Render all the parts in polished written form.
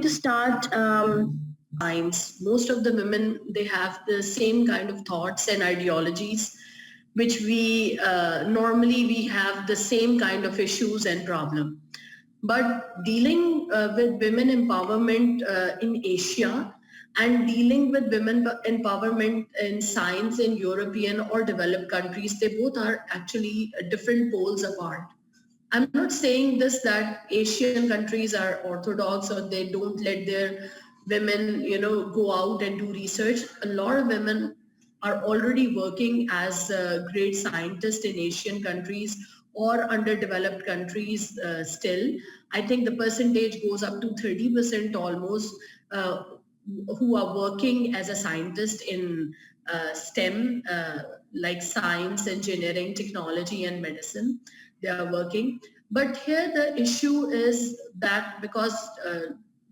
to start science. Most of the women, they have the same kind of thoughts and ideologies, which we normally we have the same kind of issues and problem. But dealing with women empowerment in Asia and dealing with women empowerment in science in European or developed countries, they both are actually different poles apart. I'm not saying this that Asian countries are orthodox or they don't let their women, go out and do research. A lot of women are already working as great scientists in Asian countries or underdeveloped countries still. I think the percentage goes up to 30% almost uh, who are working as a scientist in STEM, like science, engineering, technology, and medicine. They are working. But here the issue is that because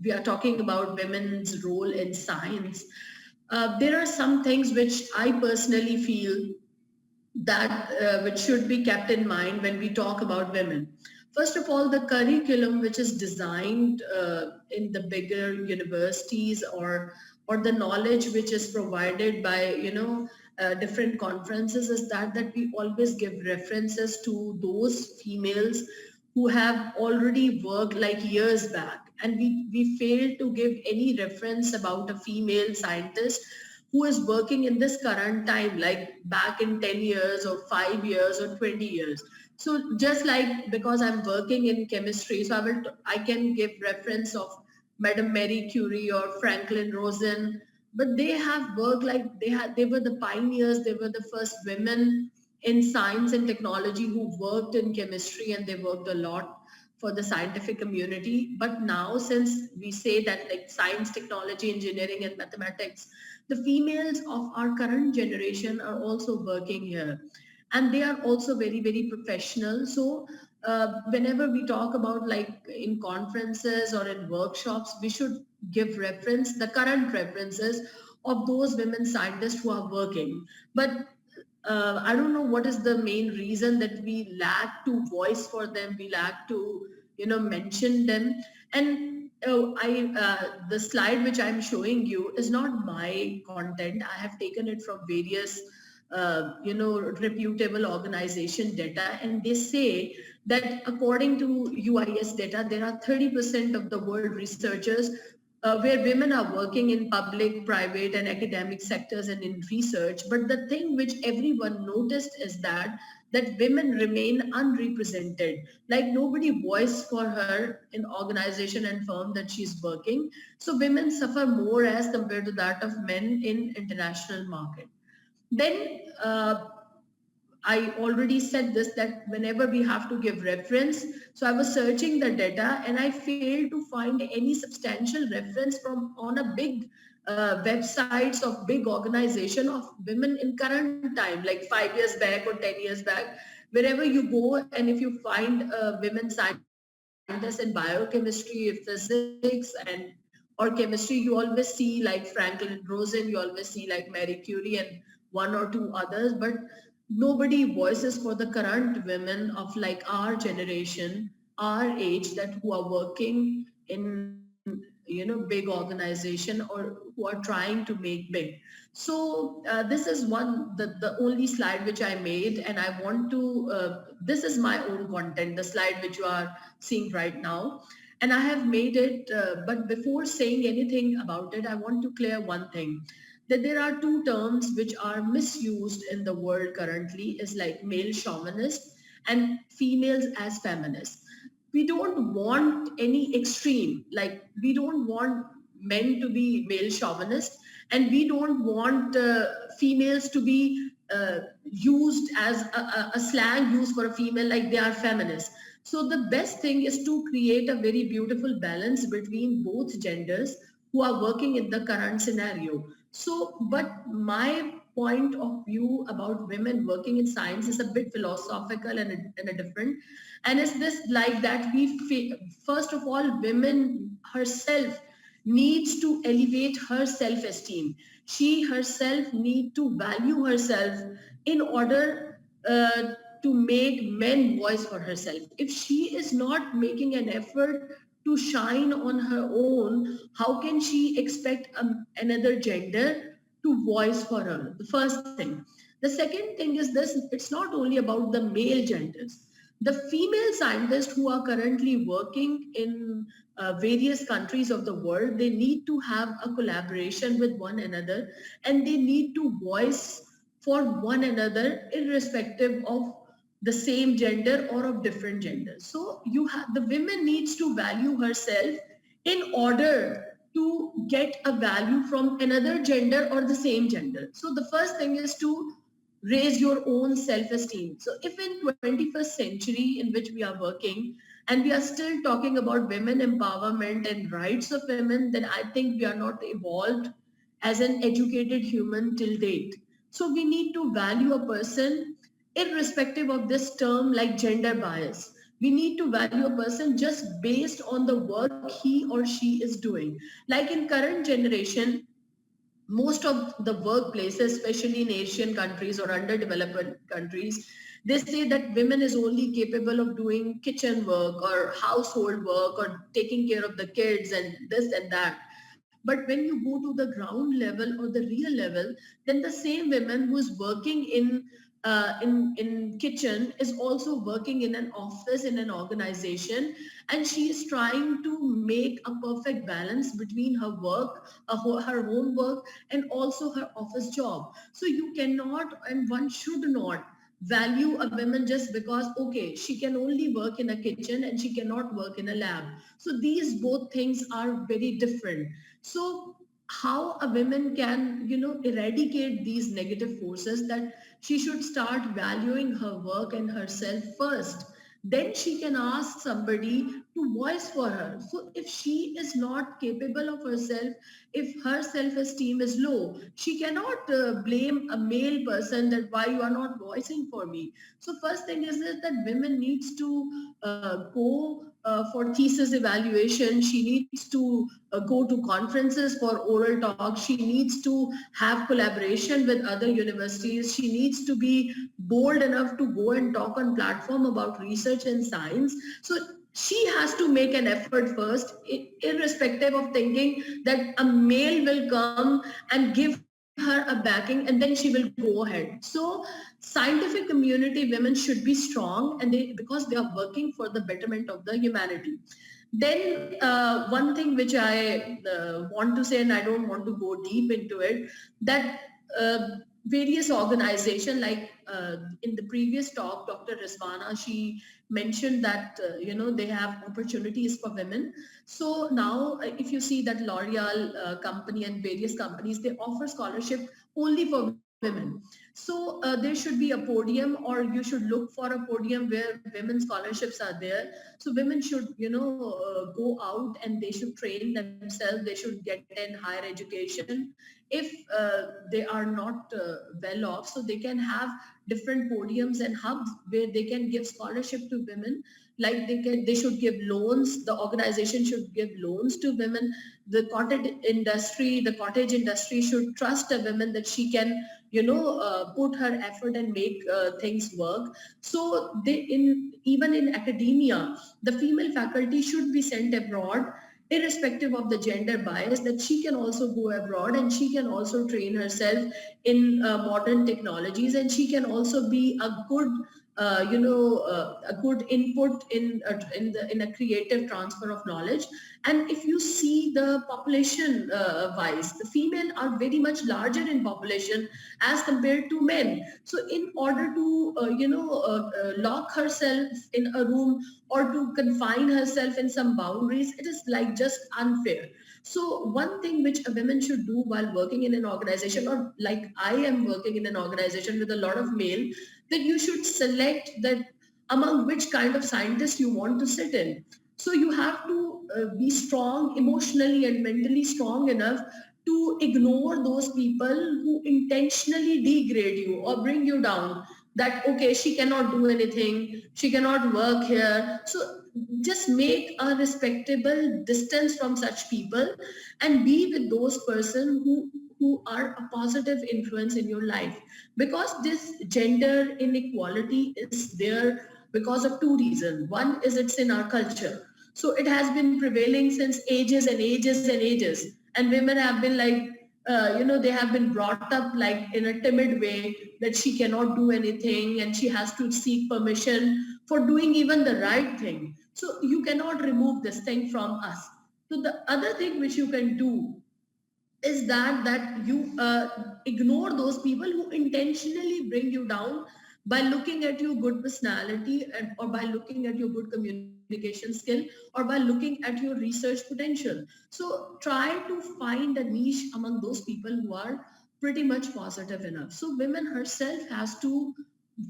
we are talking about women's role in science, there are some things which I personally feel that which should be kept in mind when we talk about women. First of all, the curriculum which is designed in the bigger universities or the knowledge which is provided by different conferences is that we always give references to those females who have already worked like years back, and we fail to give any reference about a female scientist who is working in this current time, like back in 10 years or 5 years or 20 years. So just like because I'm working in chemistry, so I can give reference of Madam Marie Curie or Franklin Rosen, but they have worked like they were the pioneers, they were the first women in science and technology who worked in chemistry, and they worked a lot for the scientific community. But now, since we say that like science, technology, engineering, and mathematics, the females of our current generation are also working here, and they are also very, very professional. So whenever we talk about like in conferences or in workshops, we should give reference, the current references of those women scientists who are working. But I don't know what is the main reason that we lack to voice for them, we lack to mention them. And the slide which I'm showing you is not my content. I have taken it from various reputable organization data, and they say that according to UIS data, there are 30% of the world researchers where women are working in public, private, and academic sectors and in research. But the thing which everyone noticed is that women remain unrepresented. Like nobody voiced for her in organization and firm that she's working. So women suffer more as compared to that of men in international market. Then I already said this, that whenever we have to give reference, so I was searching the data and I failed to find any substantial reference from on a big websites of big organization of women in current time, like 5 years back or 10 years back. Wherever you go, and if you find women scientists in biochemistry, physics, and or chemistry, you always see like Franklin Rosen, you always see like Marie Curie and one or two others, but nobody voices for the current women of like our generation, our age, that who are working in big organization or who are trying to make big. So this is the only slide which I made, and I want to this is my own content, the slide which you are seeing right now, and I have made it, but before saying anything about it, I want to clear one thing, that there are two terms which are misused in the world currently, is like male chauvinist and females as feminists. We don't want any extreme, like we don't want men to be male chauvinist, and we don't want females to be used as a slang used for a female, like they are feminists. So the best thing is to create a very beautiful balance between both genders who are working in the current scenario. So, but my point of view about women working in science is a bit philosophical and a different. And is this like that first of all, women herself needs to elevate her self-esteem. She herself need to value herself in order to make men voice for herself. If she is not making an effort to shine on her own, how can she expect another gender to voice for her? The first thing. The second thing is this: it's not only about the male genders. The female scientists who are currently working in various countries of the world, they need to have a collaboration with one another, and they need to voice for one another irrespective of the same gender or of different genders. So you have, the women needs to value herself in order to get a value from another gender or the same gender. So the first thing is to raise your own self-esteem. So if in 21st century in which we are working and we are still talking about women empowerment and rights of women, then I think we are not evolved as an educated human till date. So we need to value a person irrespective of this term like gender bias. We need to value a person just based on the work he or she is doing. Like in current generation, most of the workplaces, especially in Asian countries or underdeveloped countries, they say that women is only capable of doing kitchen work or household work or taking care of the kids and this and that. But when you go to the ground level or the real level, then the same woman who is working in kitchen is also working in an office in an organization, and she is trying to make a perfect balance between her work, her home work, and also her office job. So you cannot and one should not value a woman just because, okay, she can only work in a kitchen and she cannot work in a lab. So these both things are very different. So how a woman can, eradicate these negative forces, that she should start valuing her work and herself first. Then she can ask somebody to voice for her. So if she is not capable of herself, if her self-esteem is low, she cannot blame a male person that why you are not voicing for me. So first thing is that women needs to go for thesis evaluation. She needs to go to conferences for oral talk. She needs to have collaboration with other universities. She needs to be bold enough to go and talk on platform about research and science. So she has to make an effort first, irrespective of thinking that a male will come and give her a backing and then she will go ahead. So scientific community, women should be strong, and they, because they are working for the betterment of the humanity. Then one thing which I want to say, and I don't want to go deep into it, that various organizations, like in the previous talk, Dr. Rizwana, she mentioned that, they have opportunities for women. So now if you see that L'Oreal company and various companies, they offer scholarship only for women. So there should be a podium, or you should look for a podium where women scholarships are there. So women should, go out and they should train themselves. They should get in higher education. If they are not well off, so they can have different podiums and hubs where they can give scholarship to women. Like they should give loans. The organization should give loans to women. The cottage industry should trust a woman that she can, put her effort and make things work. So even in academia, the female faculty should be sent abroad, irrespective of the gender bias, that she can also go abroad and she can also train herself in modern technologies, and she can also be a good a good input in a creative transfer of knowledge. And if you see the population wise, the female are very much larger in population as compared to men. So in order to lock herself in a room or to confine herself in some boundaries, it is like just unfair. So one thing which a woman should do while working in an organization, or like I am working in an organization with a lot of male, that you should select that among which kind of scientist you want to sit in. So you have to be strong emotionally and mentally strong enough to ignore those people who intentionally degrade you or bring you down, that okay, she cannot do anything, she cannot work here. So just make a respectable distance from such people and be with those person who are a positive influence in your life. Because this gender inequality is there because of two reasons. One is it's in our culture. So it has been prevailing since ages and ages and ages. And women have been like, they have been brought up like in a timid way that she cannot do anything and she has to seek permission for doing even the right thing. So you cannot remove this thing from us. So the other thing which you can do is that you ignore those people who intentionally bring you down by looking at your good personality or by looking at your good communication skill or by looking at your research potential. So try to find a niche among those people who are pretty much positive enough. So women herself has to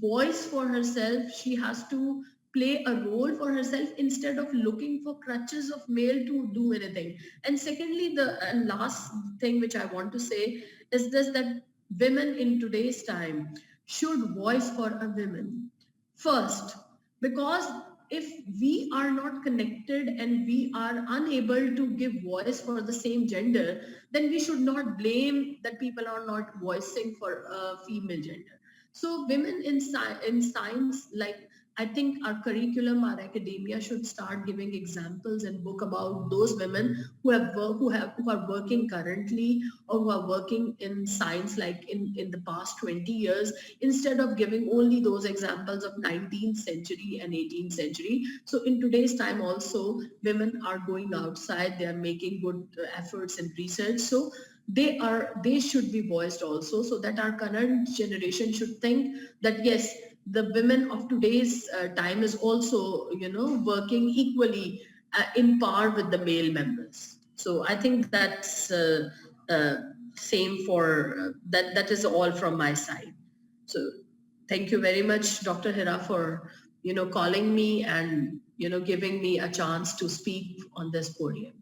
voice for herself. She has to play a role for herself instead of looking for crutches of male to do anything. And secondly, the and last thing which I want to say is this, that women in today's time should voice for a woman first, because if we are not connected and we are unable to give voice for the same gender, then we should not blame that people are not voicing for a female gender. So women in science, like I think our curriculum, our academia should start giving examples and book about those women who are working currently or who are working in science like in the past 20 years, instead of giving only those examples of 19th century and 18th century. So in today's time also, women are going outside, they are making good efforts in research. So they should be voiced also, so that our current generation should think that yes, the women of today's time is also working equally in par with the male members. So I think that's uh, same for that is all from my side. So thank you very much, Dr. Hira, for calling me and giving me a chance to speak on this podium.